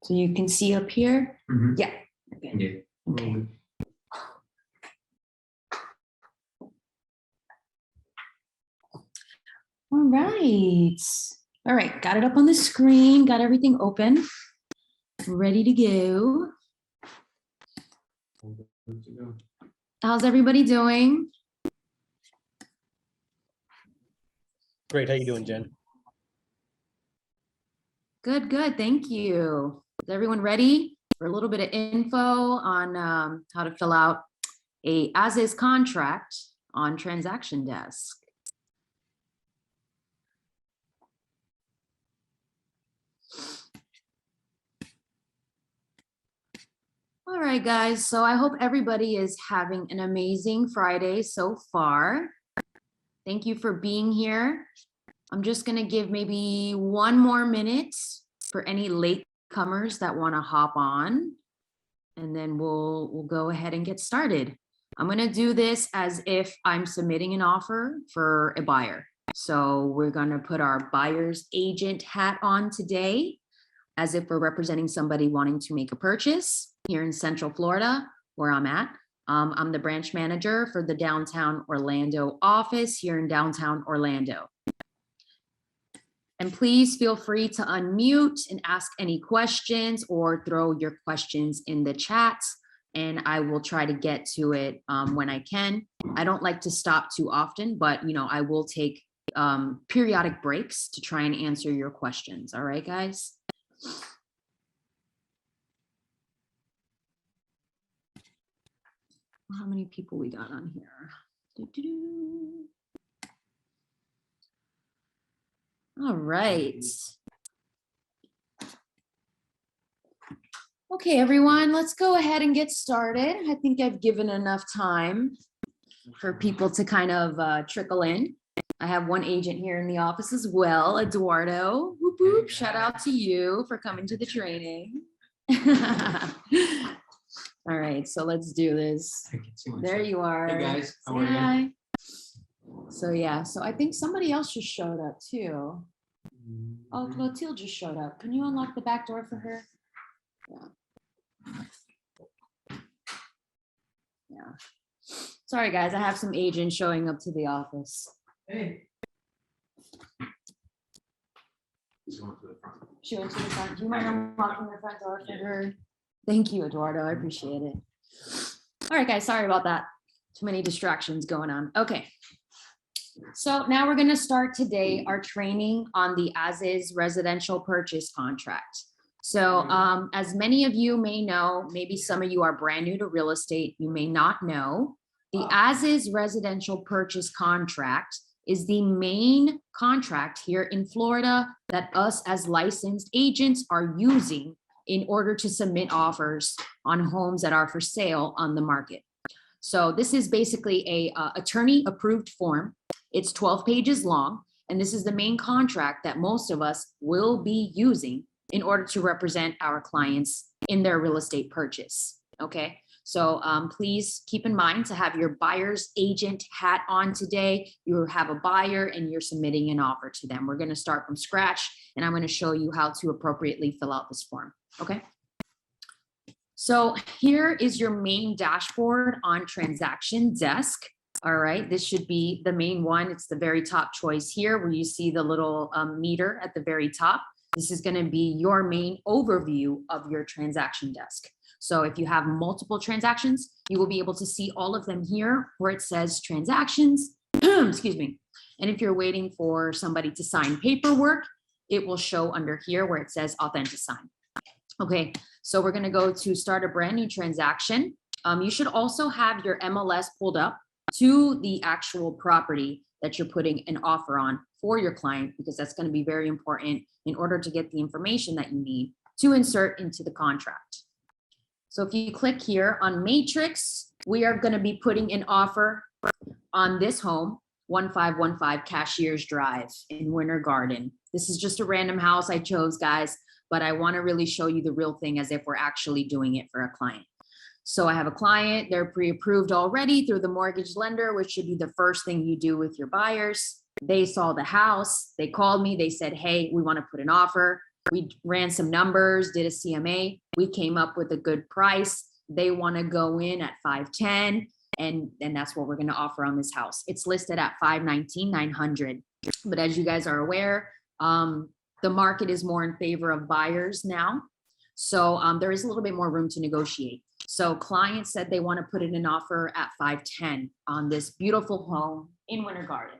So you can see up here? Mm-hmm. Yeah. Okay. Yeah. Okay. All right. All right. Got it up on the screen. Got everything open. Ready to go. Good to go. How's everybody doing? Great. How you doing, Jen? Good, good. Thank you. Is everyone ready for a little bit of info on how to fill out a as-is contract on Transaction Desk? All right, guys. So I hope everybody is having an amazing Friday so far. Thank you for being here. I'm just going to give maybe 1 more minute for any latecomers that want to hop on, and then we'll go ahead and get started. I'm going to do this as if I'm submitting an offer for a buyer. So we're going to put our buyer's agent hat on today, as if we're representing somebody wanting to make a purchase here in Central Florida, where I'm at. I'm the branch manager for the downtown Orlando office here in downtown Orlando. And please feel free to unmute and ask any questions or throw your questions in the chat, and I will try to get to it when I can. I don't like to stop too often, but I will take periodic breaks to try and answer your questions. All right, guys? How many people we got on here? Doo-doo-doo. All right. Okay, everyone, let's go ahead and get started. I think I've given enough time for people to kind of trickle in. I have one agent here in the office as well, Eduardo. Whoop, whoop. Shout out to you for coming to the training. All right, so let's do this. There you are. Hey guys, how are Hi. you? So yeah, so I think somebody else just showed up too. Oh, Clotilde just showed up. Can you unlock the back door for her? Yeah. Sorry guys, I have some agents showing up to the office. Hey. He's going to the front. She went to the front. Do you mind unlocking the front door for her? Thank you, Eduardo. I appreciate it. All right, guys, sorry about that. Too many distractions going on. Okay. So now we're going to start today our training on the as-is residential purchase contract. So as many of you may know, maybe some of you are brand new to real estate, you may not know, the as-is residential purchase contract is the main contract here in Florida that us as licensed agents are using in order to submit offers on homes that are for sale on the market. So this is basically a attorney approved form. It's 12 pages long, and this is the main contract that most of us will be using in order to represent our clients in their real estate purchase. Okay, so please keep in mind to have your buyer's agent hat on today. You have a buyer and you're submitting an offer to them. We're going to start from scratch, and I'm going to show you how to appropriately fill out this form. Okay. So here is your main dashboard on Transaction Desk. All right, this should be the main one. It's the very top choice here where you see the little meter at the very top. This is going to be your main overview of your Transaction Desk. So if you have multiple transactions, you will be able to see all of them here where it says transactions, excuse me. And if you're waiting for somebody to sign paperwork, it will show under here where it says authentic sign. Okay, so we're going to go to start a brand new transaction. You should also have your MLS pulled up to the actual property that you're putting an offer on for your client, because that's going to be very important in order to get the information that you need to insert into the contract. So if you click here on Matrix, we are going to be putting an offer on this home, 1515 Cashiers Drive in Winter Garden. This is just a random house I chose, guys, but I want to really show you the real thing as if we're actually doing it for a client. So I have a client, they're pre-approved already through the mortgage lender, which should be the first thing you do with your buyers. They saw the house, they called me, they said, hey, we want to put an offer. We ran some numbers, did a CMA. We came up with a good price. They want to go in at 510, and that's what we're going to offer on this house. It's listed at 519,900. But as you guys are aware, the market is more in favor of buyers now. So there is a little bit more room to negotiate. So clients said they want to put in an offer at 510 on this beautiful home in Winter Garden.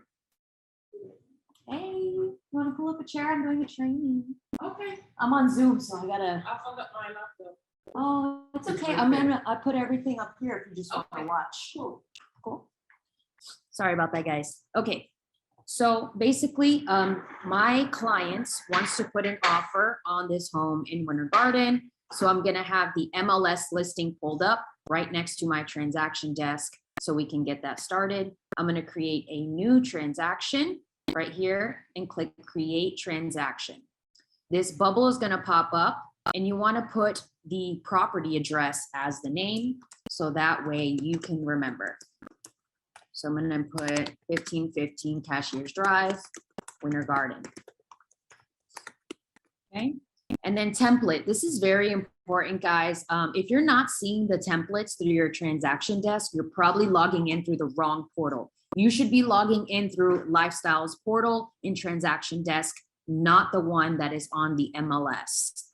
Hey, you want to pull up a chair? I'm doing a training. Okay, I'm on Zoom, so I gotta. I forgot my laptop. Oh, it's okay. I put everything up here if you just want to watch. Cool. Sorry about that, guys. Okay. So basically, my client wants to put an offer on this home in Winter Garden. So I'm going to have the MLS listing pulled up right next to my transaction desk so we can get that started. I'm going to create a new transaction right here and click create transaction. This bubble is going to pop up and you want to put the property address as the name so that way you can remember. So I'm going to put 1515 Cashiers Drive, Winter Garden. Okay. And then template. This is very important, guys. If you're not seeing the templates through your transaction desk, you're probably logging in through the wrong portal. You should be logging in through Lifestyles portal in transaction desk, not the one that is on the MLS.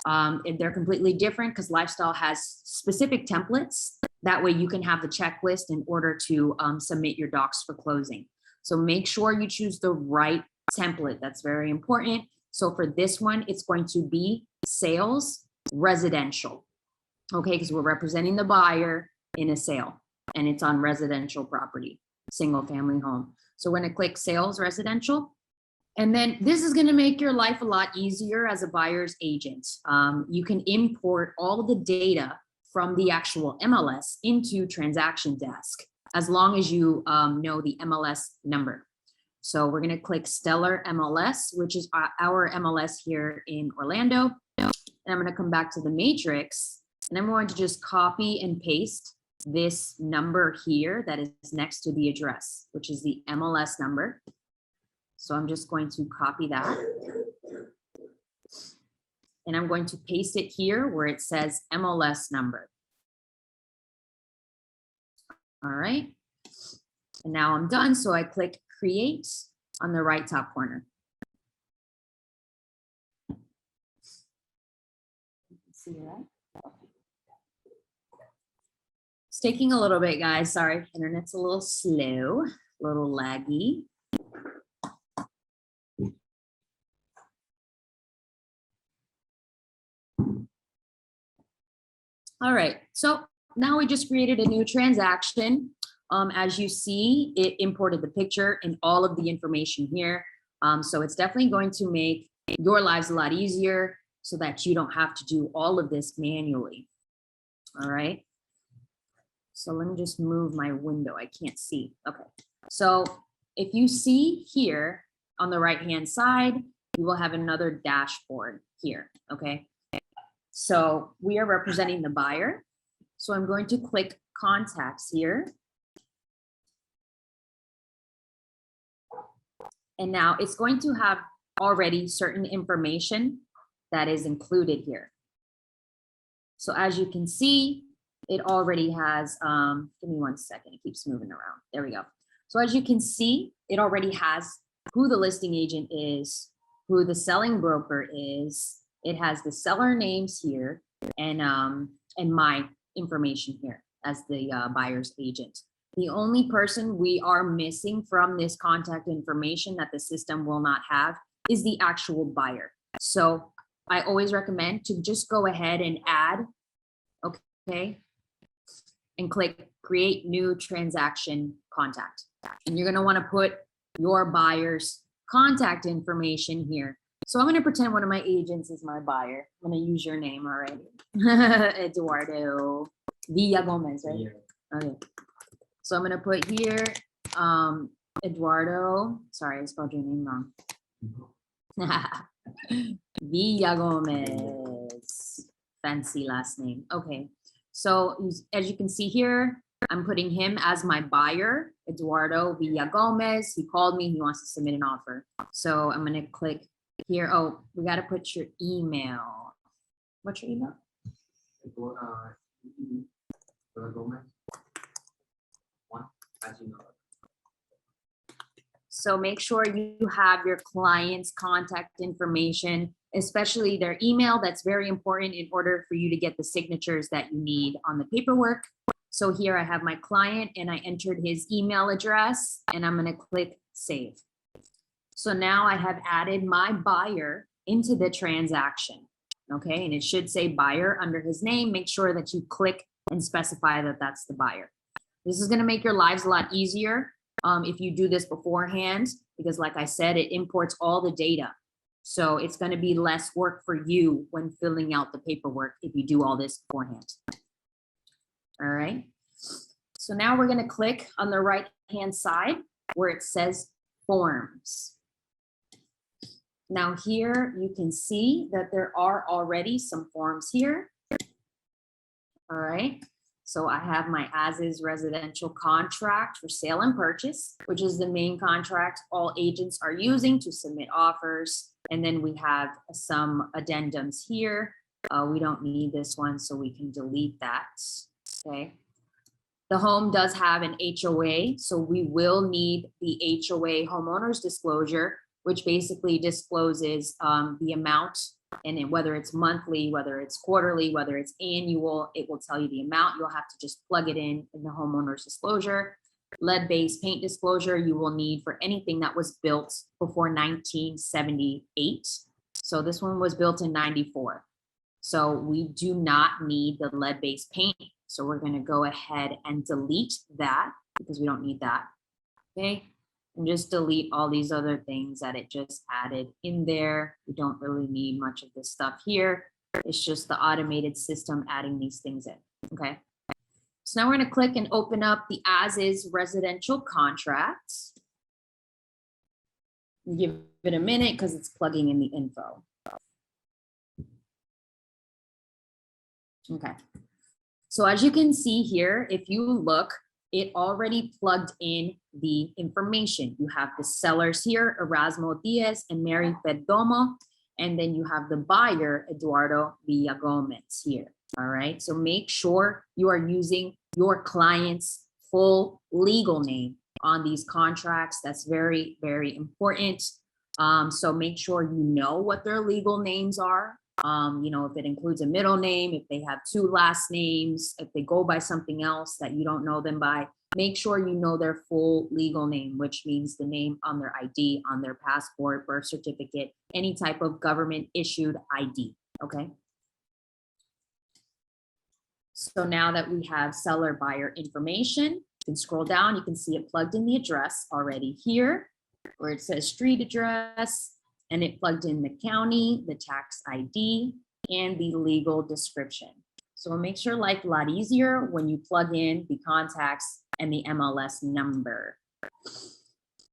They're completely different because Lifestyle has specific templates. That way you can have the checklist in order to submit your docs for closing. So make sure you choose the right template. That's very important. So for this one, it's going to be sales residential. Okay, because we're representing the buyer in a sale and it's on residential property, single family home. So we're going to click sales residential. And then this is going to make your life a lot easier as a buyer's agent. You can import all the data from the actual MLS into transaction desk, as long as you know the MLS number. So we're going to click Stellar MLS, which is our MLS here in Orlando. And I'm going to come back to the matrix and I'm going to just copy and paste this number here that is next to the address, which is the MLS number. So I'm just going to copy that. And I'm going to paste it here where it says MLS number. All right. And now I'm done. So I click create on the right top corner. See that? It's taking a little bit, guys. Sorry, internet's a little slow, a little laggy. All right, so now we just created a new transaction. As you see, it imported the picture and all of the information here. So it's definitely going to make your lives a lot easier so that you don't have to do all of this manually. All right. So let me just move my window. I can't see. Okay. So if you see here on the right-hand side, you will have another dashboard here. Okay. So we are representing the buyer. So I'm going to click contacts here. And now it's going to have already certain information that is included here. So as you can see, it already has, give me 1 second, it keeps moving around. There we go. So as you can see, it already has who the listing agent is, who the selling broker is. It has the seller names here and my information here as the buyer's agent. The only person we are missing from this contact information that the system will not have is the actual buyer. So I always recommend to just go ahead and add, okay, and click create new transaction contact. And you're gonna wanna put your buyer's contact information here. So I'm gonna pretend one of my agents is my buyer. I'm gonna use your name already. Eduardo Villa Gomez, right? Yeah. Okay. So I'm gonna put here, Eduardo, sorry, I spelled your name wrong. Villa Gomez, fancy last name. Okay, so as you can see here, I'm putting him as my buyer, Eduardo Villagomez. He called me, he wants to submit an offer. So I'm gonna click here. Oh, we gotta put your email. What's your email? So make sure you have your client's contact information, especially their email. That's very important in order for you to get the signatures that you need on the paperwork. So here I have my client and I entered his email address and I'm going to click save. So now I have added my buyer into the transaction. Okay, and it should say buyer under his name. Make sure that you click and specify that that's the buyer. This is going to make your lives a lot easier if you do this beforehand, because like I said, it imports all the data. So it's going to be less work for you when filling out the paperwork if you do all this beforehand. All right. So now we're going to click on the right-hand side where it says forms. Now here you can see that there are already some forms here. All right. So I have my as-is residential contract for sale and purchase, which is the main contract all agents are using to submit offers. And then we have some addendums here. We don't need this one, so we can delete that. Okay. The home does have an HOA, so we will need the HOA homeowners disclosure, which basically discloses the amount, and whether it's monthly, whether it's quarterly, whether it's annual, it will tell you the amount. You'll have to just plug it in the homeowner's disclosure. Lead-based paint disclosure you will need for anything that was built before 1978. So this one was built in 94. So we do not need the lead-based paint. So we're going to go ahead and delete that because we don't need that. Okay. And just delete all these other things that it just added in there. We don't really need much of this stuff here. It's just the automated system adding these things in. Okay. So now we're going to click and open up the as-is residential contracts. Give it a minute because it's plugging in the info. Okay. So as you can see here, if you look, it already plugged in the information. You have the sellers here, Erasmo Diaz and Mary Perdomo, and then you have the buyer, Eduardo Villagomez here. All right, so make sure you are using your client's full legal name on these contracts. That's very, very important. So make sure you know what their legal names are. You know, if it includes a middle name, if they have two last names, if they go by something else that you don't know them by, make sure you know their full legal name, which means the name on their ID, on their passport, birth certificate, any type of government issued ID. Okay. So now that we have seller buyer information, you can scroll down, you can see it plugged in the address already here, where it says street address. And it plugged in the county, the tax ID, and the legal description. So it makes your life a lot easier when you plug in the contacts and the MLS number.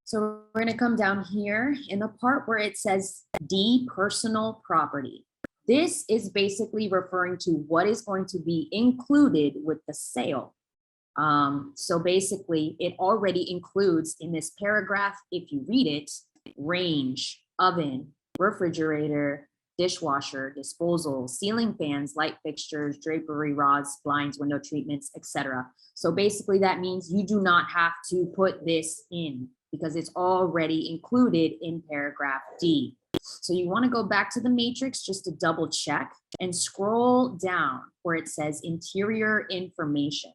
So we're going to come down here in the part where it says D personal property. This is basically referring to what is going to be included with the sale. So basically it already includes in this paragraph, if you read it, range, oven, refrigerator, dishwasher, disposal, ceiling fans, light fixtures, drapery rods, blinds, window treatments, etc. So basically that means you do not have to put this in because it's already included in paragraph D. So you want to go back to the matrix just to double check and scroll down where it says interior information.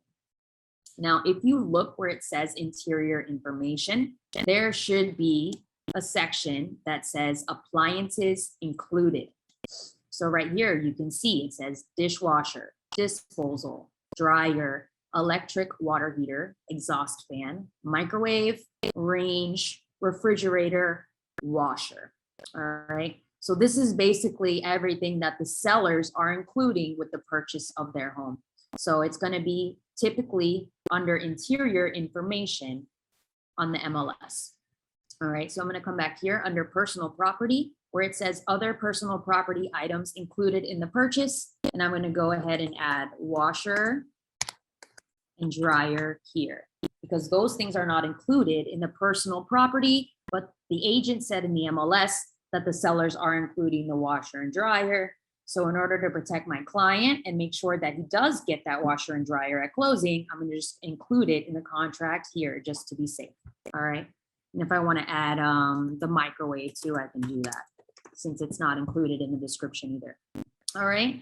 Now, if you look where it says interior information, there should be a section that says appliances included. So right here, you can see it says dishwasher, disposal, dryer, electric water heater, exhaust fan, microwave, range, refrigerator, washer. All right. So this is basically everything that the sellers are including with the purchase of their home. So it's going to be typically under interior information on the MLS. All right, so I'm going to come back here under personal property where it says other personal property items included in the purchase. And I'm going to go ahead and add washer and dryer here, because those things are not included in the personal property, but the agent said in the MLS that the sellers are including the washer and dryer. So in order to protect my client and make sure that he does get that washer and dryer at closing, I'm going to just include it in the contract here just to be safe. All right. And if I want to add the microwave too, I can do that since it's not included in the description either. All right.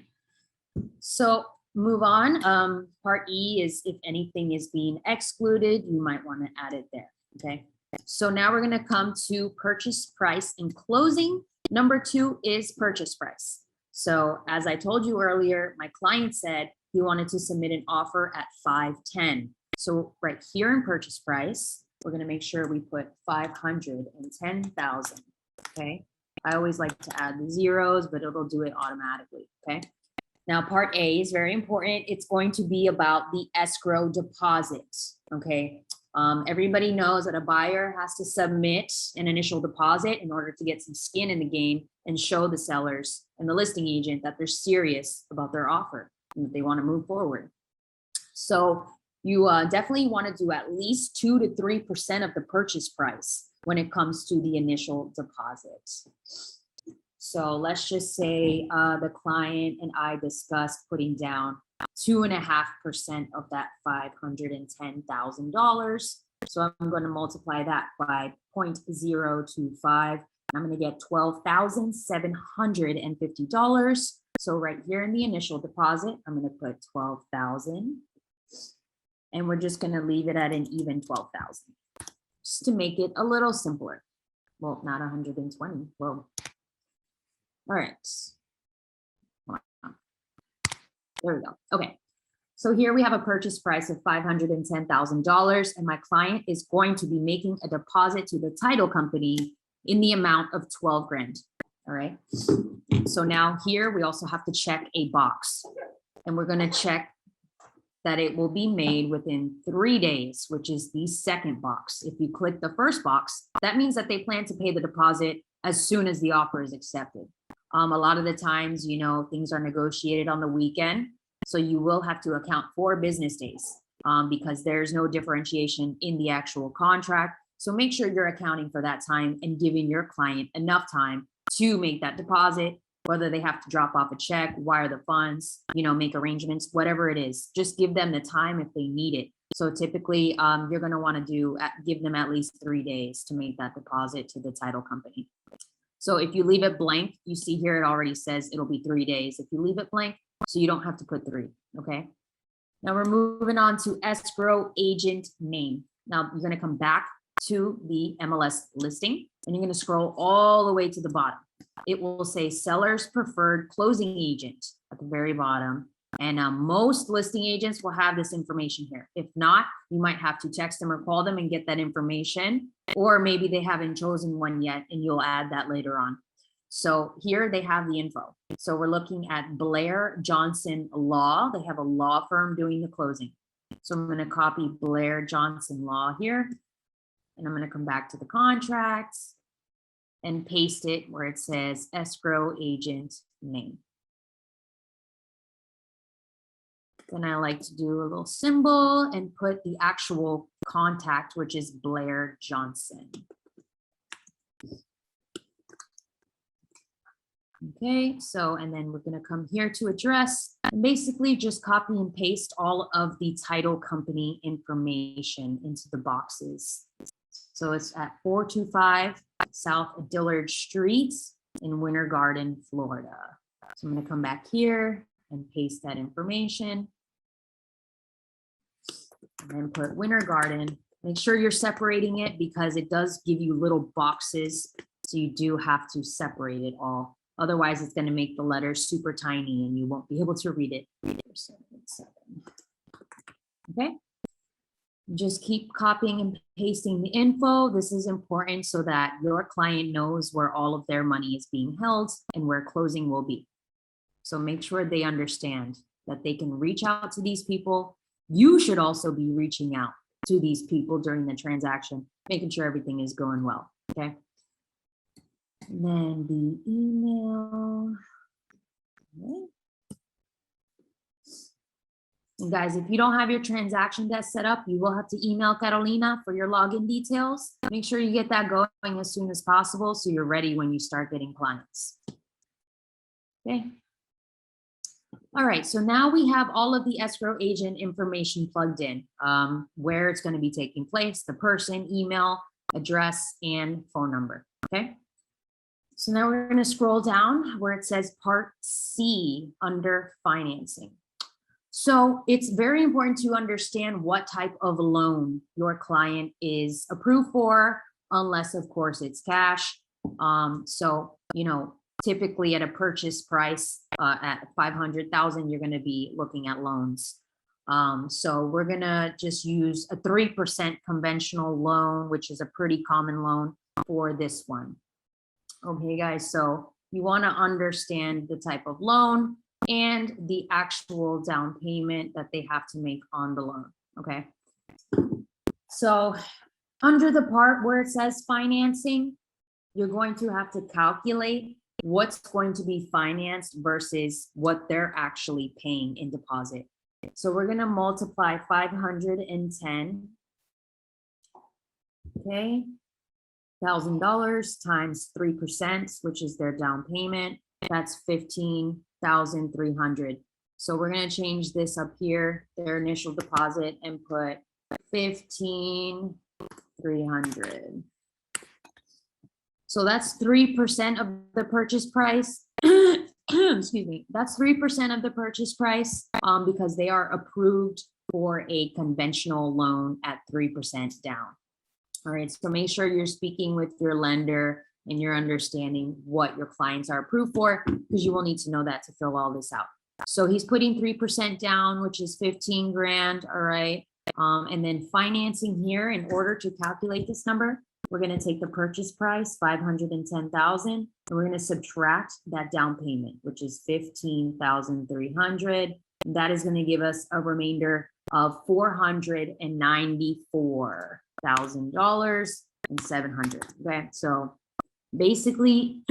So move on. Part E is if anything is being excluded, you might want to add it there. Okay. So now we're going to come to purchase price and closing. Number 2 is purchase price. So as I told you earlier, my client said he wanted to submit an offer at 510. So right here in purchase price, we're going to make sure we put 510,000. Okay. I always like to add the zeros, but it'll do it automatically. Okay. Now part A is very important. It's going to be about the escrow deposit. Okay. Everybody knows that a buyer has to submit an initial deposit in order to get some skin in the game and show the sellers and the listing agent that they're serious about their offer and that they want to move forward. So you definitely want to do at least 2 to 3% of the purchase price when it comes to the initial deposit. So let's just say the client and I discussed putting down 2.5% of that $510,000. So I'm going to multiply that by 0.025. I'm going to get $12,750. So right here in the initial deposit, I'm going to put 12,000, and we're just going to leave it at an even 12,000, just to make it a little simpler. Well, not 120. Well, all right. There we go. Okay. So here we have a purchase price of $510,000, and my client is going to be making a deposit to the title company in the amount of 12 grand. All right. So now here we also have to check a box, and we're going to check that it will be made within 3 days, which is the second box. If you click the first box, that means that they plan to pay the deposit as soon as the offer is accepted. A lot of the times, you know, things are negotiated on the weekend, so you will have to account for business days because there's no differentiation in the actual contract. So make sure you're accounting for that time and giving your client enough time to make that deposit, whether they have to drop off a check, wire the funds, you know, make arrangements, whatever it is. Just give them the time if they need it. So typically, you're going to want to give them at least 3 days to make that deposit to the title company. So if you leave it blank, you see here it already says it'll be 3 days. If you leave it blank, so you don't have to put 3, okay? Now we're moving on to escrow agent name. Now you're gonna come back to the MLS listing, and you're gonna scroll all the way to the bottom. It will say seller's preferred closing agent at the very bottom. And most listing agents will have this information here. If not, you might have to text them or call them and get that information, or maybe they haven't chosen one yet and you'll add that later on. So here they have the info. So we're looking at Blair Johnson Law. They have a law firm doing the closing. So I'm going to copy Blair Johnson Law here, and I'm going to come back to the contracts and paste it where it says escrow agent name. Then I like to do a little symbol and put the actual contact, which is Blair Johnson. Okay, so, and then we're going to come here to address and basically just copy and paste all of the title company information into the boxes. So it's at 425 South Dillard Street in Winter Garden, Florida. So I'm going to come back here and paste that information. And then put Winter Garden. Make sure you're separating it because it does give you little boxes. So you do have to separate it all. Otherwise, it's going to make the letters super tiny and you won't be able to read it. Okay. Just keep copying and pasting the info. This is important so that your client knows where all of their money is being held and where closing will be. So make sure they understand that they can reach out to these people. You should also be reaching out to these people during the transaction, making sure everything is going well. Okay. And then the email. Okay. And guys, if you don't have your transaction desk set up, you will have to email Carolina for your login details. Make sure you get that going as soon as possible so you're ready when you start getting clients. Okay. All right, so now we have all of the escrow agent information plugged in, where it's going to be taking place, the person, email, address, and phone number. Okay. So now we're going to scroll down where it says Part C under financing. So it's very important to understand what type of loan your client is approved for, unless of course it's cash. So, you know, typically at a purchase price at 500,000, you're going to be looking at loans. So we're going to just use a 3% conventional loan, which is a pretty common loan for this one. Okay, guys, so you want to understand the type of loan and the actual down payment that they have to make on the loan. Okay. So under the part where it says financing, you're going to have to calculate what's going to be financed versus what they're actually paying in deposit. So we're going to multiply 510, okay, $1,000 times 3%, which is their down payment. That's 15,300. So we're going to change this up here, their initial deposit, and put 15,300. So that's 3% of the purchase price. Excuse me. That's 3% of the purchase price because they are approved for a conventional loan at 3% down. All right. So make sure you're speaking with your lender and you're understanding what your clients are approved for, because you will need to know that to fill all this out. So he's putting 3% down, which is 15 grand. All right. And then financing here, in order to calculate this number, we're going to take the purchase price, 510,000, and we're going to subtract that down payment, which is 15,300. That is going to give us a remainder of $494,000 and $700. Okay, so basically,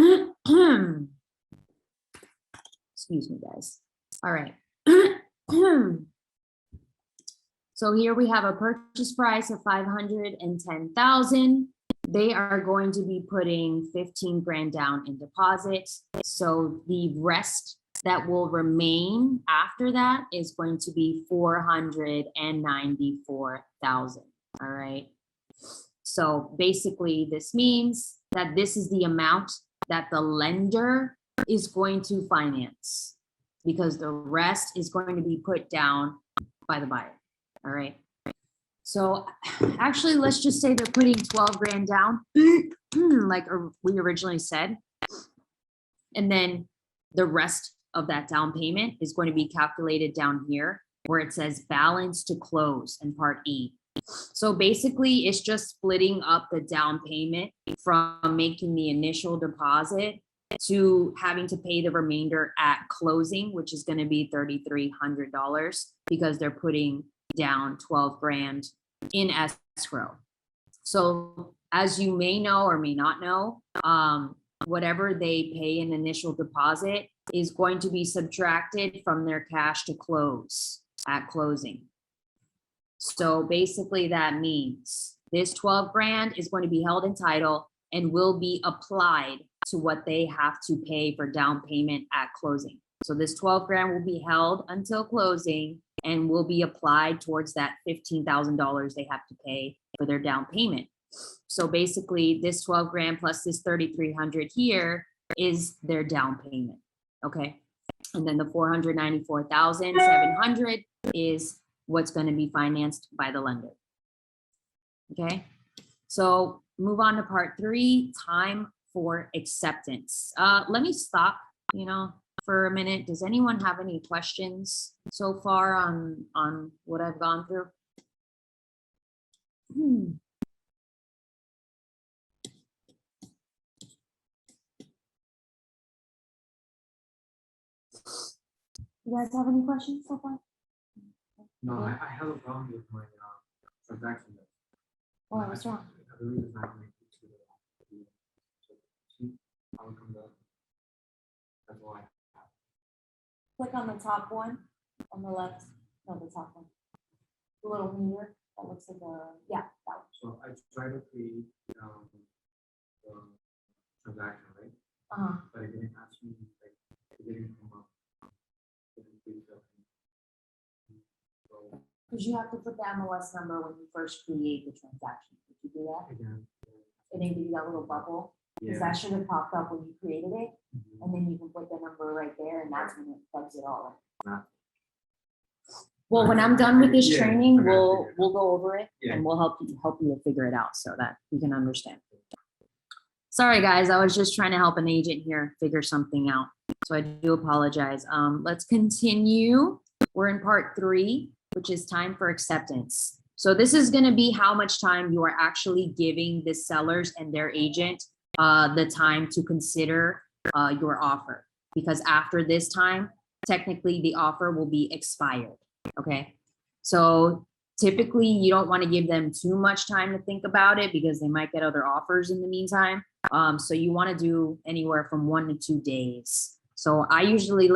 excuse me, guys. All right. So here we have a purchase price of 510,000. They are going to be putting 15 grand down in deposit. So the rest that will remain after that is going to be 494,000. All right. So basically this means that this is the amount that the lender is going to finance, because the rest is going to be put down by the buyer. All right. So actually, let's just say they're putting 12 grand down, like we originally said. And then the rest of that down payment is going to be calculated down here where it says balance to close in Part E. So basically, it's just splitting up the down payment from making the initial deposit to having to pay the remainder at closing, which is going to be $3,300 because they're putting down 12 grand in escrow. So as you may know or may not know, whatever they pay in initial deposit is going to be subtracted from their cash to close at closing. So basically that means this 12 grand is going to be held in title and will be applied to what they have to pay for down payment at closing. So this 12 grand will be held until closing and will be applied towards that $15,000 they have to pay for their down payment. So basically this 12 grand plus this 3,300 here is their down payment. Okay. And then the 494,700 is what's going to be financed by the lender. Okay. So move on to Part 3, time for acceptance. Let me stop, for a minute. Does anyone have any questions so far on what I've gone through? You guys have any questions so far? No, I have a problem with my transaction. Oh, what's wrong? I believe it's not linked to the I'll come back. That's why. Click on the top one on the left. No, the top one. The little mirror that looks like a, yeah, that one. So I tried to create the transaction, right? But it didn't ask me, like, it didn't come up. Didn't do something. So Because you have to put the MLS number when you first create the transaction. Did you do that? again, And then give you that little bubble, because yeah. that should have popped up when you created it, Mhm. and then you can put the number right there, and that's when it plugs it all in. Nah. Well, when I'm done with this Yeah, training, I gotta we'll figure it we'll go over it Yeah. and we'll help you to figure it out so that you can understand. Sorry, guys, I was just trying to help an agent here figure something out. So I do apologize. Let's continue. We're in part 3, which is time for acceptance. So this is going to be how much time you are actually giving the sellers and their agent the time to consider your offer. Because after this time, technically the offer will be expired. Okay. So typically you don't want to give them too much time to think about it because they might get other offers in the meantime. So you want to do anywhere from 1 to 2 days. So I usually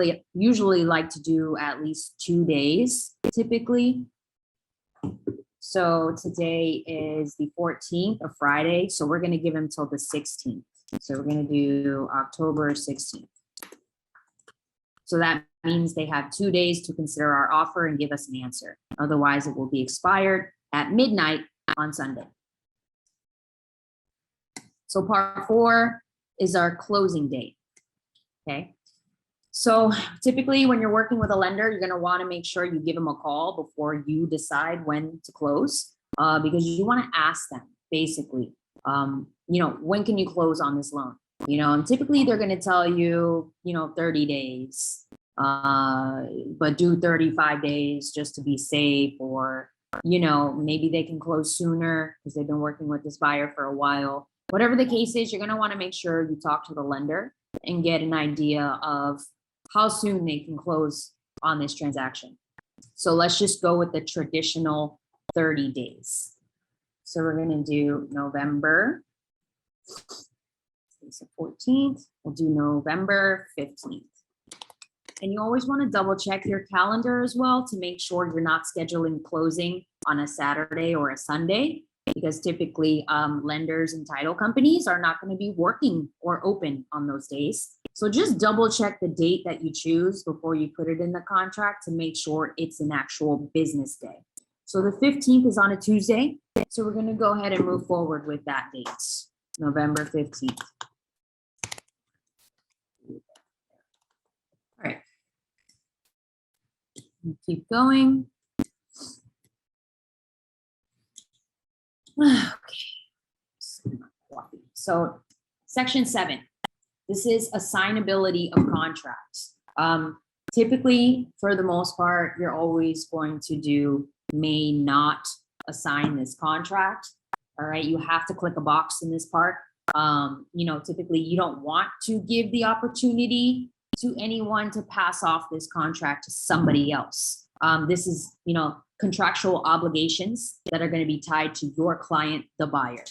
like to do at least 2 days typically. So today is the 14th of Friday. So we're going to give them till the 16th. So we're going to do October 16th. So that means they have 2 days to consider our offer and give us an answer. Otherwise, it will be expired at midnight on Sunday. So part 4 is our closing date. Okay. So typically when you're working with a lender, you're going to want to make sure you give them a call before you decide when to close, because you want to ask them basically, when can you close on this loan? And typically they're going to tell you, 30 days, but do 35 days just to be safe, or, maybe they can close sooner because they've been working with this buyer for a while. Whatever the case is, you're going to want to make sure you talk to the lender and get an idea of how soon they can close on this transaction. So let's just go with the traditional 30 days. So we're going to do November. It's the 14th. We'll do November 15th. And you always want to double check your calendar as well to make sure you're not scheduling closing on a Saturday or a Sunday, because typically lenders and title companies are not going to be working or open on those days. So just double check the date that you choose before you put it in the contract to make sure it's an actual business day. So the 15th is on a Tuesday. So we're going to go ahead and move forward with that date, November 15th. All right. Keep going. Okay. So section 7, this is assignability of contracts. Typically, for the most part, you're always going to do may not assign this contract. All right, you have to click a box in this part. Typically you don't want to give the opportunity to anyone to pass off this contract to somebody else. This is, contractual obligations that are going to be tied to your client, the buyer.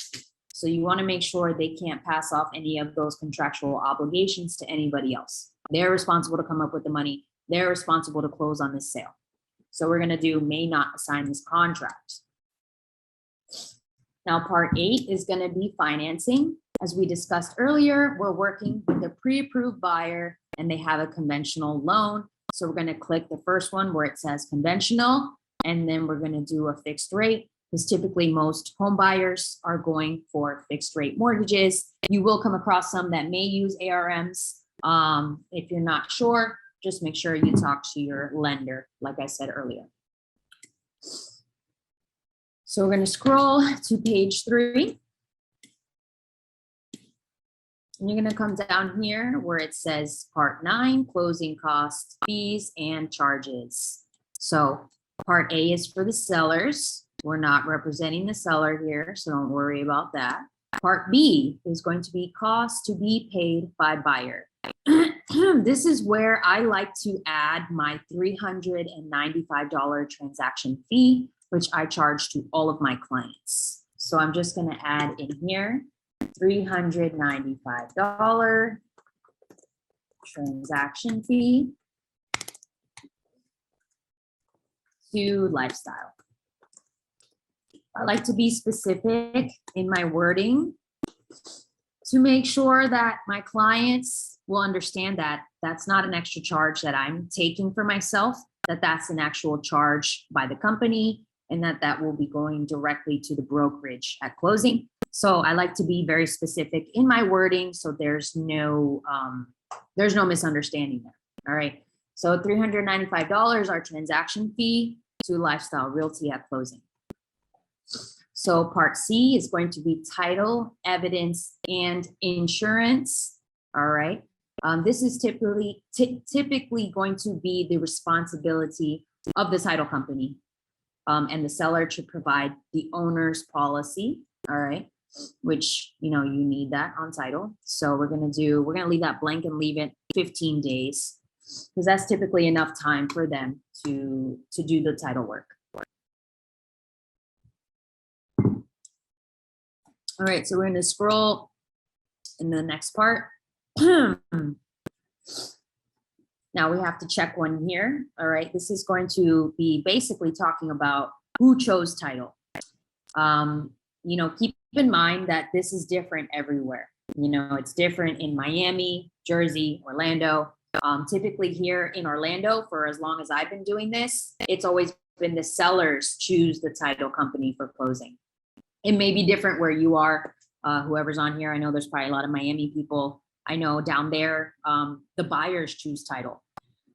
So you want to make sure they can't pass off any of those contractual obligations to anybody else. They're responsible to come up with the money. They're responsible to close on this sale. So we're going to do may not assign this contract. Now, part 8 is going to be financing. As we discussed earlier, we're working with a pre-approved buyer and they have a conventional loan. So we're going to click the first one where it says conventional, and then we're going to do a fixed rate, because typically most home buyers are going for fixed rate mortgages. You will come across some that may use ARMs. If you're not sure, just make sure you talk to your lender, like I said earlier. So we're going to scroll to page 3. And you're going to come down here where it says part 9, closing costs, fees, and charges. So part A is for the sellers. We're not representing the seller here, so don't worry about that. Part B is going to be costs to be paid by buyer. This is where I like to add my $395 transaction fee, which I charge to all of my clients. So I'm just going to add in here $395 transaction fee. to lifestyle. I like to be specific in my wording to make sure that my clients will understand that that's not an extra charge that I'm taking for myself, that that's an actual charge by the company, and that that will be going directly to the brokerage at closing. So I like to be very specific in my wording so there's no misunderstanding there. All right. So $395, our transaction fee to Lifestyle Realty at closing. So part C is going to be title, evidence, and insurance. All right. This is typically going to be the responsibility of the title company and the seller to provide the owner's policy. All right. Which, you need that on title. So we're going to leave that blank and leave it 15 days because that's typically enough time for them to do the title work. All right, so we're going to scroll in the next part. Now we have to check one here. All right, this is going to be basically talking about who chose title. Keep in mind that this is different everywhere. It's different in Miami, Jersey, Orlando. Typically here in Orlando, for as long as I've been doing this, it's always been the sellers choose the title company for closing. It may be different where you are, whoever's on here. I know there's probably a lot of Miami people. I know down there, the buyers choose title.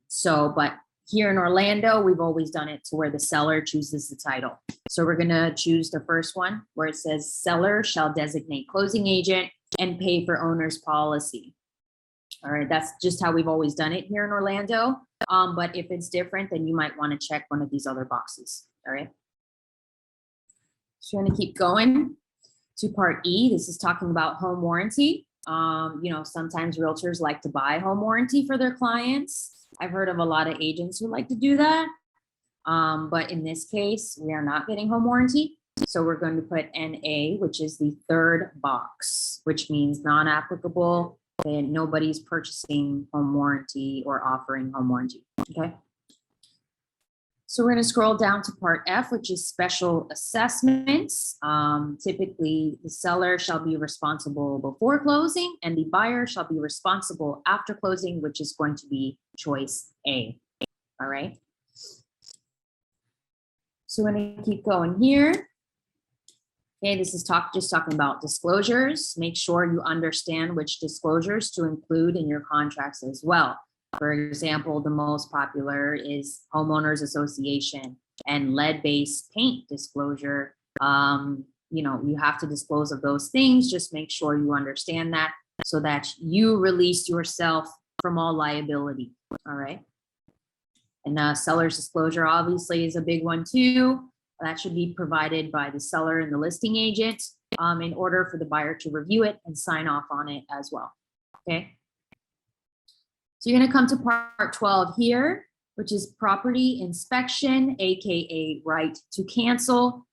So, but here in Orlando, we've always done it to where the seller chooses the title. So we're gonna choose the first one where it says seller shall designate closing agent and pay for owner's policy. All right, that's just how we've always done it here in Orlando. But if it's different, then you might wanna check one of these other boxes, all right? So we're gonna keep going to part E. This is talking about home warranty. Sometimes realtors like to buy home warranty for their clients. I've heard of a lot of agents who like to do that. But in this case, we are not getting home warranty. So we're going to put NA, which is the third box, which means non-applicable, and nobody's purchasing home warranty or offering home warranty, okay? So we're going to scroll down to part F, which is special assessments. Typically, the seller shall be responsible before closing and the buyer shall be responsible after closing, which is going to be choice A. All right. So we're going to keep going here. Okay, this is just talking about disclosures. Make sure you understand which disclosures to include in your contracts as well. For example, the most popular is homeowners association and lead-based paint disclosure. You have to disclose of those things. Just make sure you understand that so that you release yourself from all liability. All right. And seller's disclosure obviously is a big one too. That should be provided by the seller and the listing agent in order for the buyer to review it and sign off on it as well. Okay. So you're going to come to part 12 here, which is property inspection, AKA right to cancel.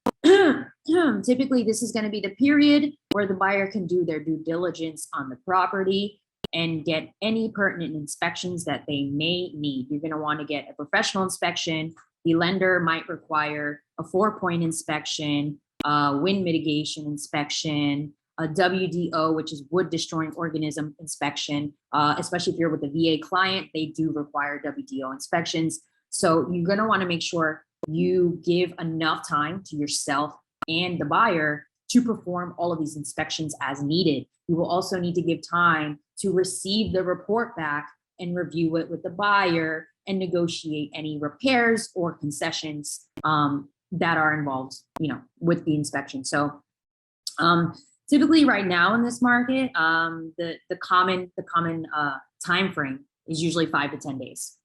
Typically, this is going to be the period where the buyer can do their due diligence on the property and get any pertinent inspections that they may need. You're going to want to get a professional inspection. The lender might require a 4-point inspection, wind mitigation inspection, a WDO, which is wood destroying organism inspection, especially if you're with a VA client, they do require WDO inspections. So you're going to want to make sure you give enough time to yourself and the buyer to perform all of these inspections as needed. You will also need to give time to receive the report back and review it with the buyer and negotiate any repairs or concessions that are involved, with the inspection. So typically right now in this market, the common time frame is usually 5 to 10 days.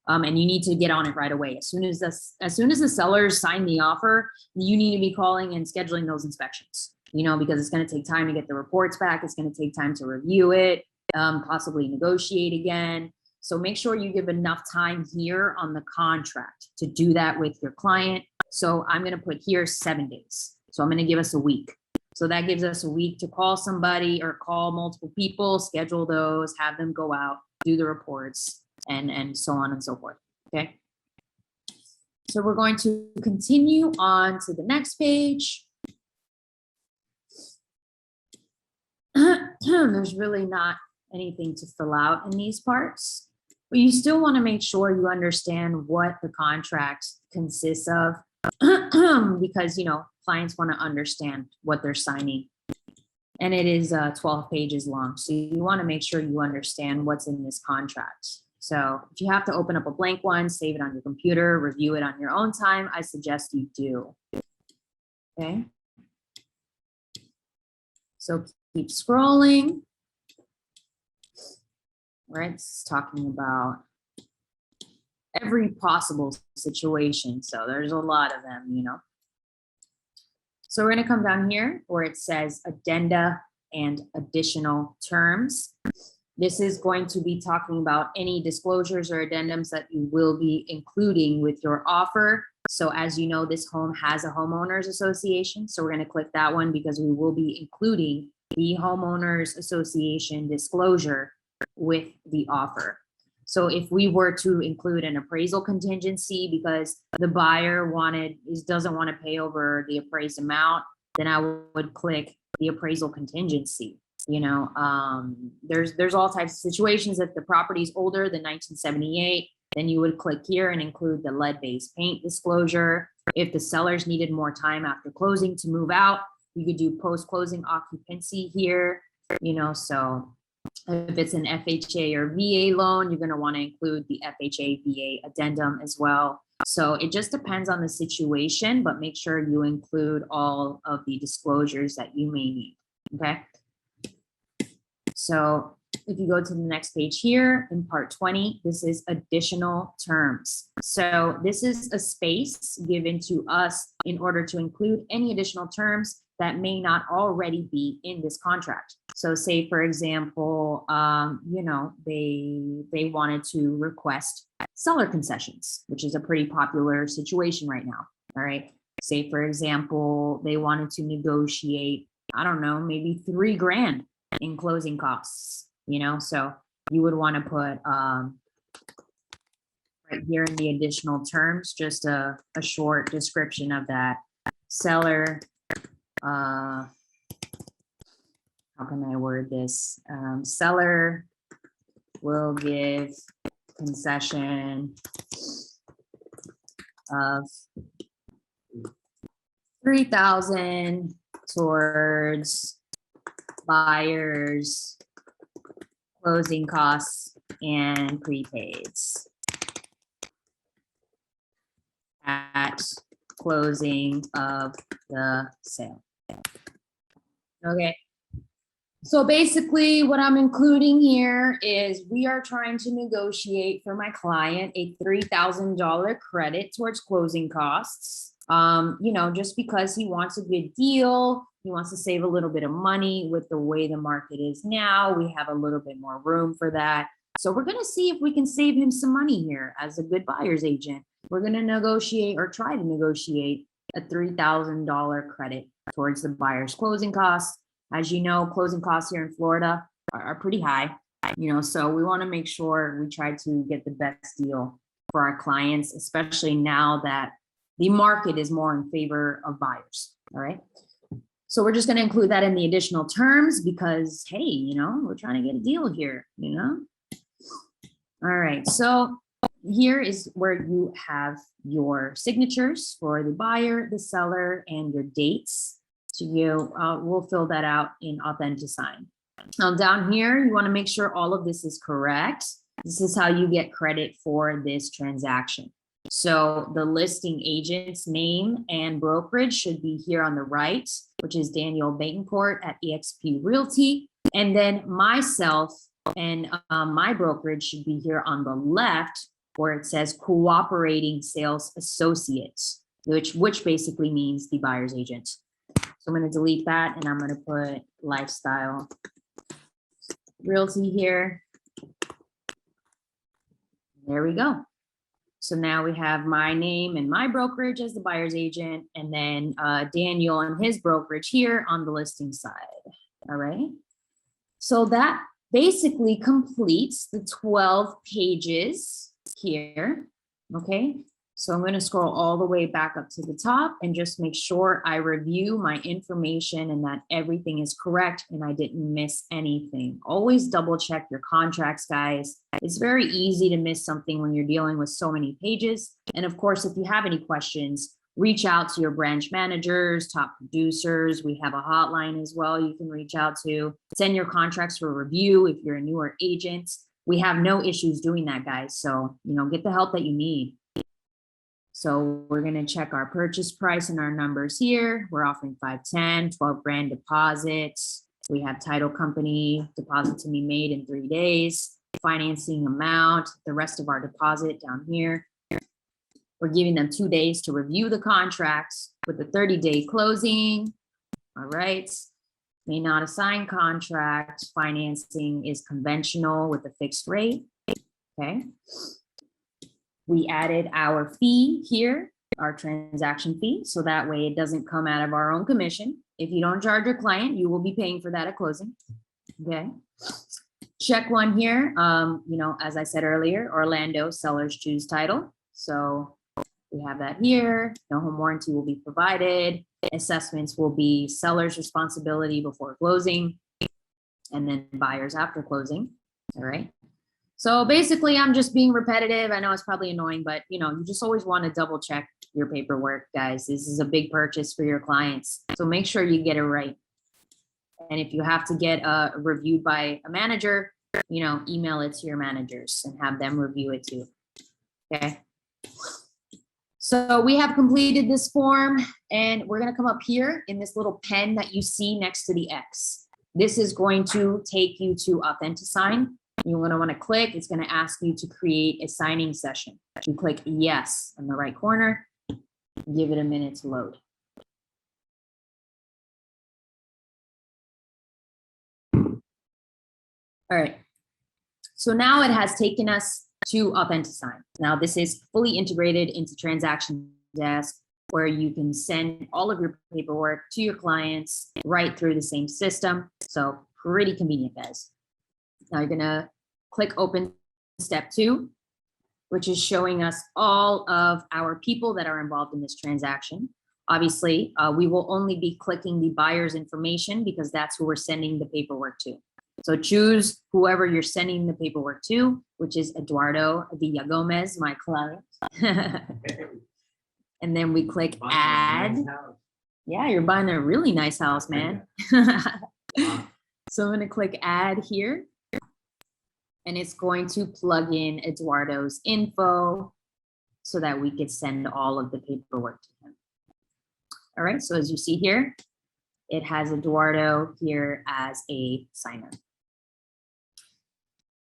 And you need to get on it right away. As soon as the sellers sign the offer, you need to be calling and scheduling those inspections, because it's going to take time to get the reports back. It's going to take time to review it, possibly negotiate again. So make sure you give enough time here on the contract to do that with your client. So I'm going to put here 7 days. So I'm going to give us a week. So that gives us a week to call somebody or call multiple people, schedule those, have them go out, do the reports, and so on and so forth. Okay. So we're going to continue on to the next page. There's really not anything to fill out in these parts, but you still want to make sure you understand what the contract consists of because, you know, clients want to understand what they're signing. And it is 12 pages long. So you want to make sure you understand what's in this contract. So if you have to open up a blank one, save it on your computer, review it on your own time, I suggest you do. Okay. So keep scrolling. Right, it's talking about every possible situation. So there's a lot of them, you know. So we're going to come down here where it says addenda and additional terms. This is going to be talking about any disclosures or addendums that you will be including with your offer. So as you know, this home has a homeowners association. So we're going to click that one because we will be including the homeowners association disclosure with the offer. So if we were to include an appraisal contingency because the buyer doesn't want to pay over the appraised amount, then I would click the appraisal contingency. You know, there's all types of situations. If the property is older than 1978, then you would click here and include the lead-based paint disclosure. If the sellers needed more time after closing to move out, you could do post-closing occupancy here, you know. So if it's an FHA or VA loan, you're going to want to include the FHA VA addendum as well. So it just depends on the situation, but make sure you include all of the disclosures that you may need. Okay. So if you go to the next page here in part 20, this is additional terms. So this is a space given to us in order to include any additional terms that may not already be in this contract. So say, for example, you know, they wanted to request seller concessions, which is a pretty popular situation right now. All right. Say, for example, they wanted to negotiate, I don't know, maybe $3,000 in closing costs, you know, so you would want to put right here in the additional terms, just a short description of that. Seller, how can I word this? Seller will give concession of $3,000 towards buyers' closing costs and prepaids at closing of the sale. Okay. So basically what I'm including here is we are trying to negotiate for my client a $3,000 credit towards closing costs. You know, just because he wants a good deal, he wants to save a little bit of money. With the way the market is now, we have a little bit more room for that. So we're going to see if we can save him some money here as a good buyer's agent. We're going to negotiate or try to negotiate a $3,000 credit towards the buyer's closing costs. As you know, closing costs here in Florida are pretty high, you know, so we want to make sure we try to get the best deal for our clients, especially now that the market is more in favor of buyers. All right. So we're just going to include that in the additional terms because, hey, you know, we're trying to get a deal here, you know. All right. So here is where you have your signatures for the buyer, the seller, and your dates. So you will fill that out in Authenticsign. Now down here, you want to make sure all of this is correct. This is how you get credit for this transaction. So the listing agent's name and brokerage should be here on the right, which is Daniel Betancourt at eXp Realty. And then myself and my brokerage should be here on the left, where it says cooperating sales associates, which basically means the buyer's agent. So I'm going to delete that and I'm going to put Lifestyle Realty here. There we go. So now we have my name and my brokerage as the buyer's agent, and then Daniel and his brokerage here on the listing side. All right. So that basically completes the 12 pages here. Okay. So I'm going to scroll all the way back up to the top and just make sure I review my information and that everything is correct and I didn't miss anything. Always double check your contracts, guys. It's very easy to miss something when you're dealing with so many pages. And of course, if you have any questions, reach out to your branch managers, top producers. We have a hotline as well you can reach out to. Send your contracts for review if you're a newer agent. We have no issues doing that, guys. So, get the help that you need. So we're going to check our purchase price and our numbers here. We're offering 510, 12 grand deposits. We have title company deposit to be made in 3 days, financing amount, the rest of our deposit down here. We're giving them 2 days to review the contracts with a 30-day closing. All right. May not assign contract. Financing is conventional with a fixed rate. Okay. We added our fee here, our transaction fee, so that way it doesn't come out of our own commission. If you don't charge your client, you will be paying for that at closing. Okay. Check one here. As I said earlier, Orlando sellers choose title. So we have that here. No home warranty will be provided. Assessments will be seller's responsibility before closing, and then buyers after closing. All right. So basically, I'm just being repetitive. I know it's probably annoying, but you just always want to double check your paperwork, guys. This is a big purchase for your clients. So make sure you get it right. And if you have to get reviewed by a manager, email it to your managers and have them review it too. Okay. So we have completed this form and we're going to come up here in this little pen that you see next to the X. This is going to take you to AuthentiSign. You're going to want to click. It's going to ask you to create a signing session. You click yes in the right corner. Give it a minute to load. All right. So now it has taken us to AuthentiSign. Now this is fully integrated into Transaction Desk where you can send all of your paperwork to your clients right through the same system. So pretty convenient, guys. Now you're going to click open step 2, which is showing us all of our people that are involved in this transaction. Obviously, we will only be clicking the buyer's information because that's who we're sending the paperwork to. So choose whoever you're sending the paperwork to, which is Eduardo Villagomez, my client. And then we click add. Yeah, you're buying a really nice house, man. So I'm going to click add here. And it's going to plug in Eduardo's info so that we could send all of the paperwork to him. All right, so as you see here, it has Eduardo here as a signer.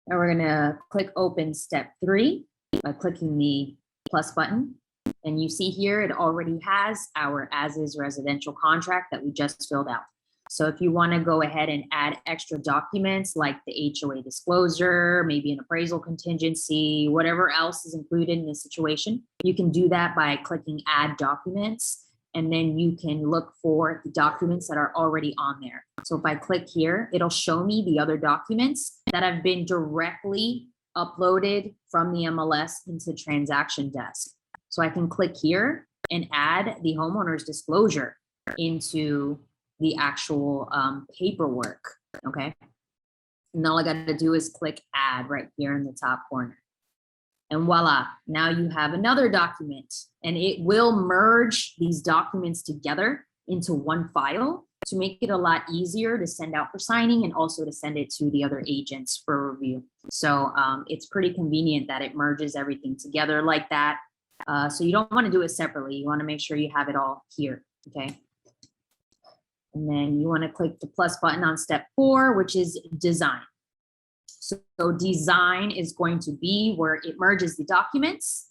Now we're gonna click open step 3 by clicking the plus button. And you see here, it already has our as-is residential contract that we just filled out. So if you want to go ahead and add extra documents like the HOA disclosure, maybe an appraisal contingency, whatever else is included in the situation, you can do that by clicking add documents. And then you can look for the documents that are already on there. So if I click here, it'll show me the other documents that have been directly uploaded from the MLS into Transaction Desk. So I can click here and add the homeowner's disclosure into the actual paperwork, okay? And all I got to do is click add right here in the top corner. And voila, now you have another document and it will merge these documents together into one file to make it a lot easier to send out for signing and also to send it to the other agents for review. So it's pretty convenient that it merges everything together like that. So you don't want to do it separately. You want to make sure you have it all here, okay? And then you want to click the plus button on step 4, which is design. So design is going to be where it merges the documents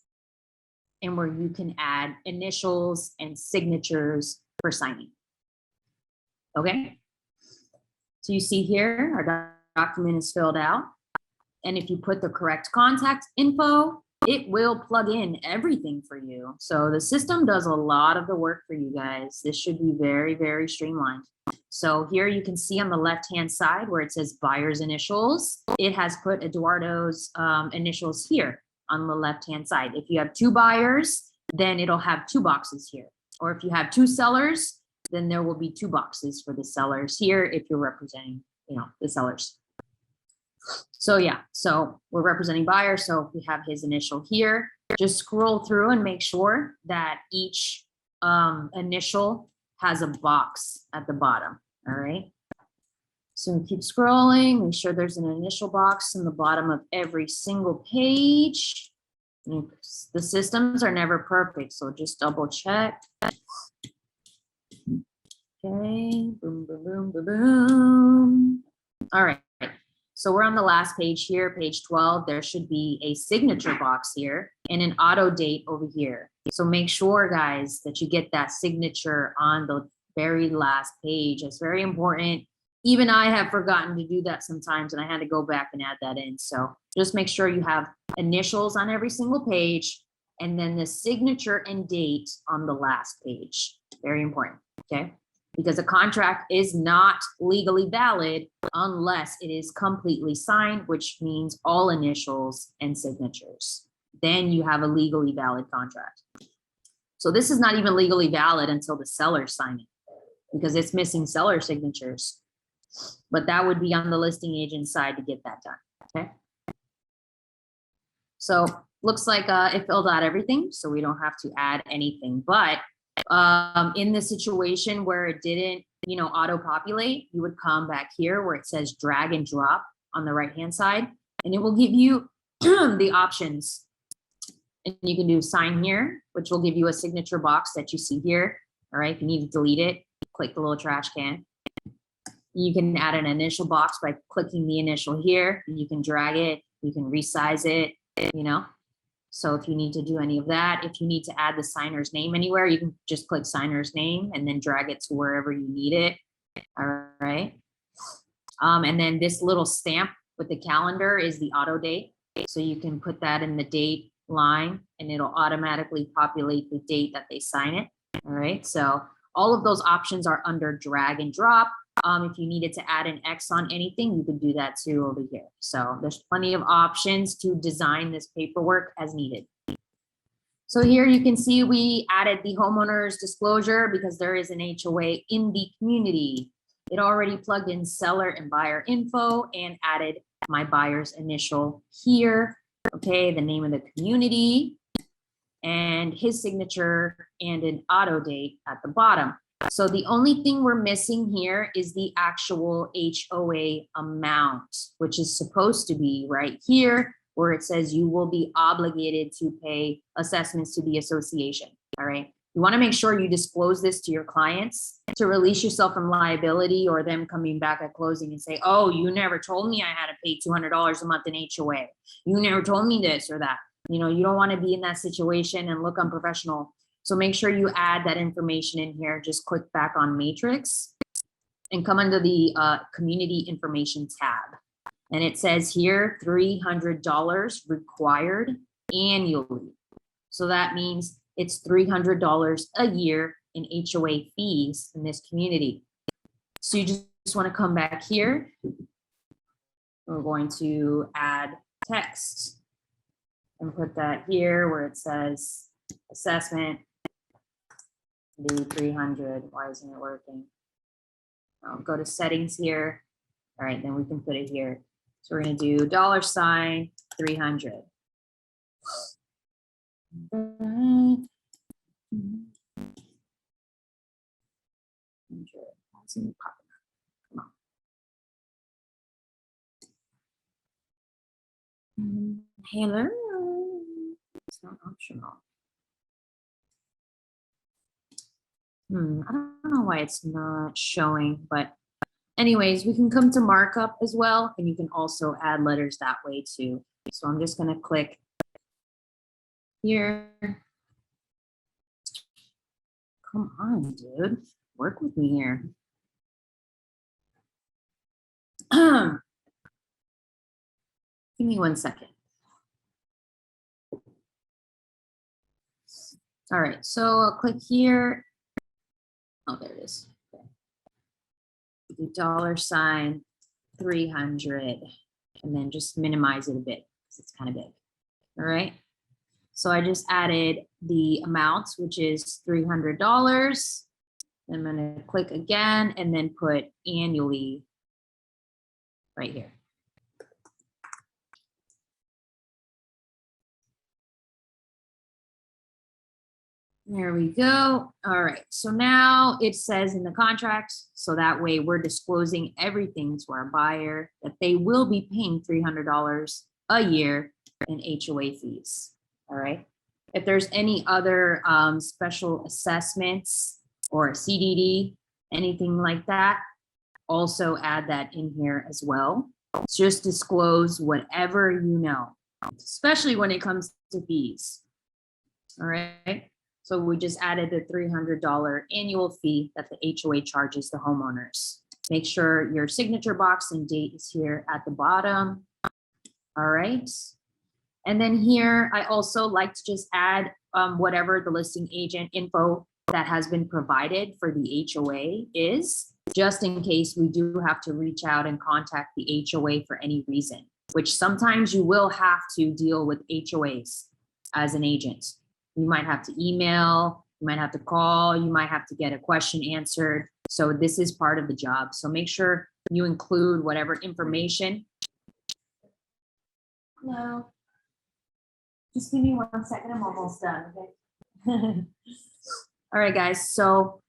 and where you can add initials and signatures for signing. Okay. So you see here, our document is filled out. And if you put the correct contact info, it will plug in everything for you. So the system does a lot of the work for you guys. This should be very, very streamlined. So here you can see on the left-hand side where it says buyer's initials, it has put Eduardo's initials here. on the left-hand side. If you have two buyers, then it'll have two boxes here. Or if you have two sellers, then there will be two boxes for the sellers here if you're representing, the sellers. So yeah, so we're representing buyers. So if we have his initial here, just scroll through and make sure that each initial has a box at the bottom. All right. So we keep scrolling, make sure there's an initial box in the bottom of every single page. The systems are never perfect, so just double check. Okay, boom, boom, boom, boom, boom. All right, so we're on the last page here, page 12. There should be a signature box here and an auto date over here. So make sure, guys, that you get that signature on the very last page. It's very important. Even I have forgotten to do that sometimes, and I had to go back and add that in. So just make sure you have initials on every single page, and then the signature and date on the last page. Very important, okay? Because a contract is not legally valid unless it is completely signed, which means all initials and signatures. Then you have a legally valid contract. So this is not even legally valid until the seller sign it, because it's missing seller signatures. But that would be on the listing agent side to get that done, okay? So looks like it filled out everything, so we don't have to add anything. But in the situation where it didn't, auto-populate, you would come back here where it says drag and drop on the right-hand side, and it will give you the options. And you can do sign here, which will give you a signature box that you see here. All right, if you need to delete it, click the little trash can. You can add an initial box by clicking the initial here. You can drag it, you can resize it, So if you need to do any of that, if you need to add the signer's name anywhere, you can just click signer's name and then drag it to wherever you need it. All right. And then this little stamp with the calendar is the auto date. So you can put that in the date line and it'll automatically populate the date that they sign it. All right. So all of those options are under drag and drop. If you needed to add an X on anything, you could do that too over here. So there's plenty of options to design this paperwork as needed. So here you can see we added the homeowner's disclosure because there is an HOA in the community. It already plugged in seller and buyer info and added my buyer's initial here. Okay, the name of the community and his signature and an auto date at the bottom. So the only thing we're missing here is the actual HOA amount, which is supposed to be right here where it says you will be obligated to pay assessments to the association. All right. You want to make sure you disclose this to your clients to release yourself from liability or them coming back at closing and say, oh, you never told me I had to pay $200 a month in HOA. You never told me this or that. You don't want to be in that situation and look unprofessional. So make sure you add that information in here. Just click back on Matrix and come under the Community Information tab. And it says here $300 required annually. So that means it's $300 a year in HOA fees in this community. So you just want to come back here. We're going to add text and put that here where it says assessment. Do 300. Why isn't it working? I'll go to settings here. All right, then we can put it here. So we're going to do $300. Come on. Hello. It's not optional. I don't know why it's not showing, but anyways, we can come to markup as well, and you can also add letters that way too. So I'm just going to click here. Come on, dude. Work with me here. Give me 1 second. All right, so I'll click here. Oh, there it is. Okay. Do $300 and then just minimize it a bit because it's kind of big. All right. So I just added the amount, which is $300. I'm going to click again and then put annually right here. There we go. All right. So now it says in the contract, so that way we're disclosing everything to our buyer that they will be paying $300 a year in HOA fees. All right. If there's any other special assessments or CDD, anything like that, also add that in here as well. Just disclose whatever you know, especially when it comes to fees. All right. So we just added the $300 annual fee that the HOA charges the homeowners. Make sure your signature box and date is here at the bottom. All right. And then here, I also like to just add whatever the listing agent info that has been provided for the HOA is, just in case we do have to reach out and contact the HOA for any reason, which sometimes you will have to deal with HOAs as an agent. You might have to email, you might have to call, you might have to get a question answered. So this is part of the job. So make sure you include whatever information. Hello. Just give me 1 second, I'm almost done, okay? All right, guys, so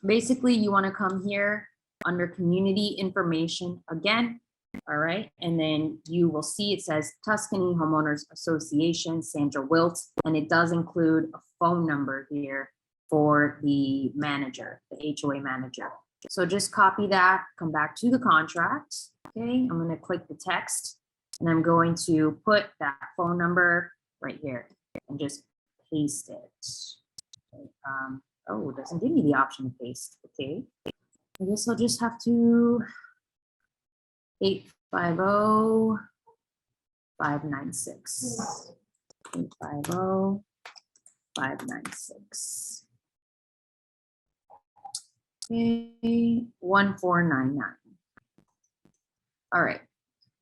basically you wanna come here under community information again, all right? And then you will see it says Tuscany Homeowners Association, Sandra Wilt, and it does include a phone number here for the manager, the HOA manager. So just copy that, come back to the contract, okay? I'm gonna click the text and I'm going to put that phone number right here and just paste it. Okay, oh, it doesn't give me the option to paste, okay? I guess I'll just have to 850-596. 850-596. Okay, 1499. All right.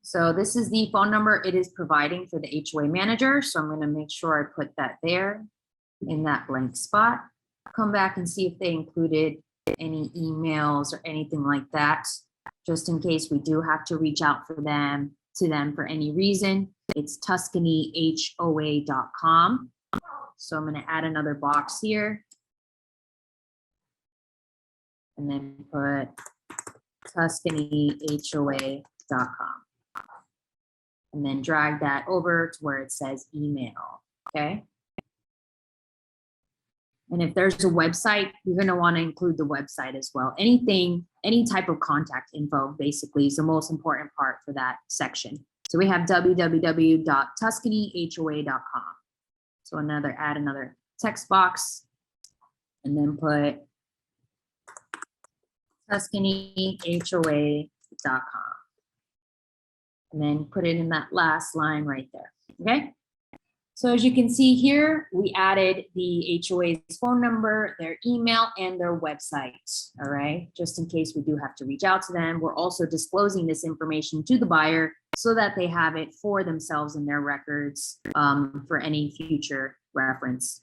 So this is the phone number it is providing for the HOA manager. So I'm going to make sure I put that there in that blank spot. Come back and see if they included any emails or anything like that, just in case we do have to reach out to them for any reason. It's TuscanyHOA.com. So I'm going to add another box here and then put TuscanyHOA.com. And then drag that over to where it says email, okay? And if there's a website, you're gonna wanna include the website as well. Anything, any type of contact info basically is the most important part for that section. So we have www.tuscanyhoa.com. So add another text box and then put TuscanyHOA.com. And then put it in that last line right there, okay? So as you can see here, we added the HOA's phone number, their email, and their website, all right? Just in case we do have to reach out to them. We're also disclosing this information to the buyer so that they have it for themselves in their records for any future reference.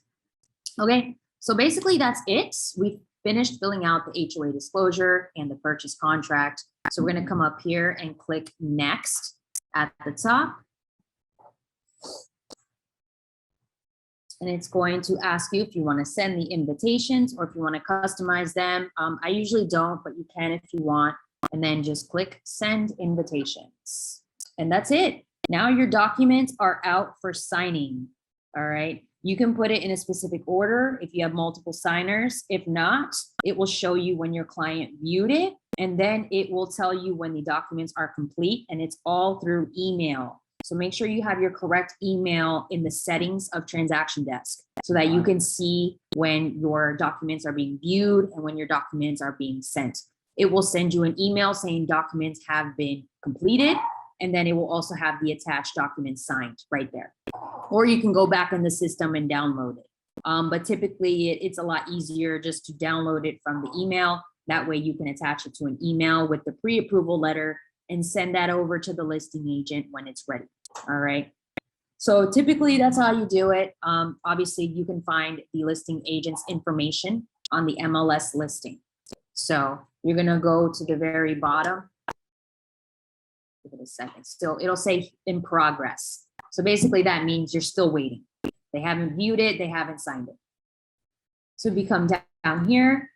Okay, so basically that's it. We've finished filling out the HOA disclosure and the purchase contract. So we're gonna come up here and click next at the top. And it's going to ask you if you want to send the invitations or if you want to customize them. I usually don't, but you can if you want. And then just click send invitations. And that's it. Now your documents are out for signing. All right. You can put it in a specific order if you have multiple signers. If not, it will show you when your client viewed it. And then it will tell you when the documents are complete, and it's all through email. So make sure you have your correct email in the settings of Transaction Desk so that you can see when your documents are being viewed and when your documents are being sent. It will send you an email saying documents have been completed, and then it will also have the attached documents signed right there. Or you can go back in the system and download it. But typically it's a lot easier just to download it from the email. That way you can attach it to an email with the pre-approval letter and send that over to the listing agent when it's ready. All right. So typically that's how you do it. Obviously you can find the listing agent's information on the MLS listing. So you're gonna go to the very bottom. Give it a second. So it'll say in progress. So basically that means you're still waiting. They haven't viewed it, they haven't signed it. So if you come down here,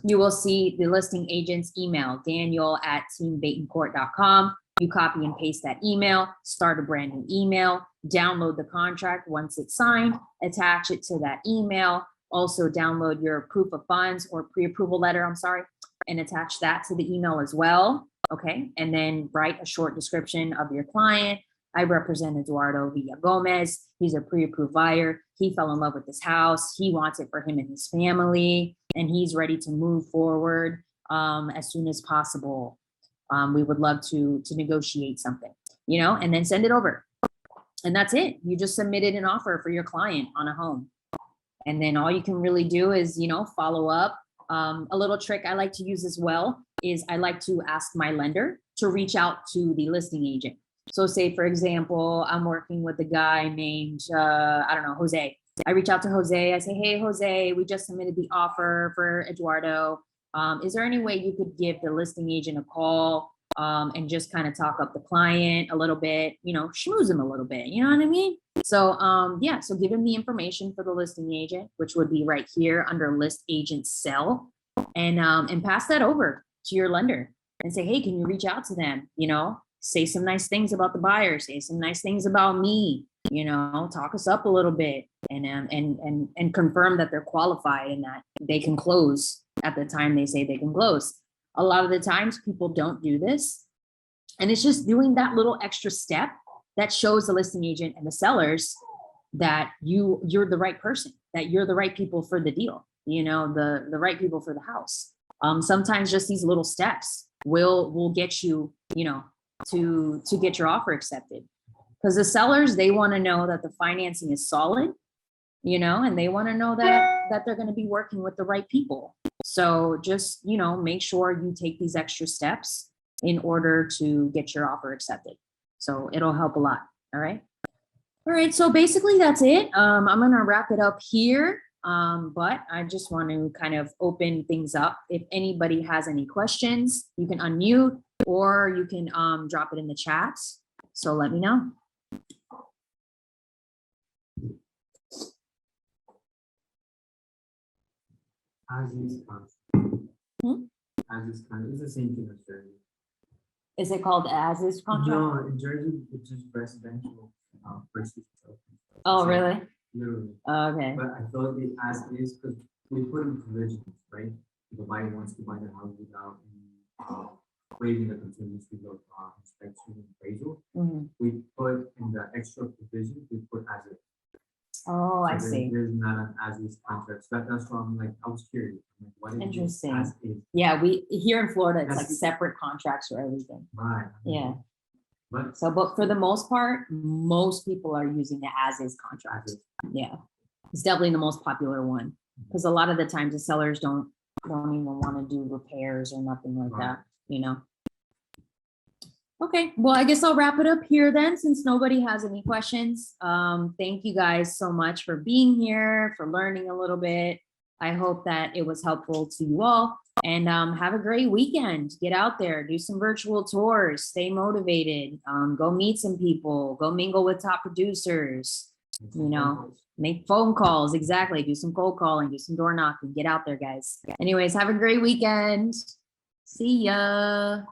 you will see the listing agent's email, daniel@teambatencourt.com. You copy and paste that email, start a brand new email, download the contract once it's signed, attach it to that email. Also download your proof of funds or pre-approval letter, I'm sorry, and attach that to the email as well. Okay, and then write a short description of your client. I represent Eduardo Villagomez. He's a pre-approved buyer. He fell in love with this house. He wants it for him and his family, and he's ready to move forward as soon as possible. We would love to negotiate something, you know, and then send it over. And that's it. You just submitted an offer for your client on a home. And then all you can really do is, you know, follow up. A little trick I like to use as well is I like to ask my lender to reach out to the listing agent. So say, for example, I'm working with a guy named, I don't know, Jose. I reach out to Jose. I say, hey, Jose, we just submitted the offer for Eduardo. Is there any way you could give the listing agent a call and just kind of talk up the client a little bit, you know, schmooze him a little bit, you know what I mean? So yeah, so give him the information for the listing agent, which would be right here under list agent sell, and pass that over to your lender and say, hey, can you reach out to them? You know, say some nice things about the buyer, say some nice things about me, you know, talk us up a little bit, and confirm that they're qualified and that they can close at the time they say they can close. A lot of the times people don't do this, and it's just doing that little extra step that shows the listing agent and the sellers that you're the right person, that you're the right people for the deal, you know, the right people for the house. Sometimes just these little steps will get you, you know, to get your offer accepted, because the sellers, they want to know that the financing is solid, you know, and they want to know that they're going to be working with the right people. So just, you know, make sure you take these extra steps in order to get your offer accepted. So it'll help a lot. All right. All right. So basically that's it. I'm going to wrap it up here. But I just want to kind of open things up. If anybody has any questions, you can unmute or you can drop it in the chat. So let me know. As is it's the same thing as Jersey. Is it called as is contract? No, in Jersey, it's just residential versus. Oh, really? Literally. Okay. But I thought it as is because we put in provisions, right? If the buyer wants to buy the house without waiving the contingency of inspection and appraisal, we put in the extra provision, we put as is. Oh, I So see. There's not an as is contract. So that's why I'm like, I was curious. I'm like, what is Interesting. as is? Yeah, we here in Florida, it's That's- like separate contracts for everything. Right. Yeah. But So, but for the most part, most people are using the as is contract. as is. Yeah, it's definitely the most popular one, because a lot of the times the sellers don't even want to do repairs or nothing like Right. that, you know. Okay, well, I guess I'll wrap it up here then, since nobody has any questions. Thank you guys so much for being here, for learning a little bit. I hope that it was helpful to you all, and have a great weekend. Get out there, do some virtual tours, stay motivated, go meet some people, go mingle with top producers, you know, make phone calls. Exactly. Do some cold calling, do some door knocking, get out there, guys. Anyways, have a great weekend. See ya.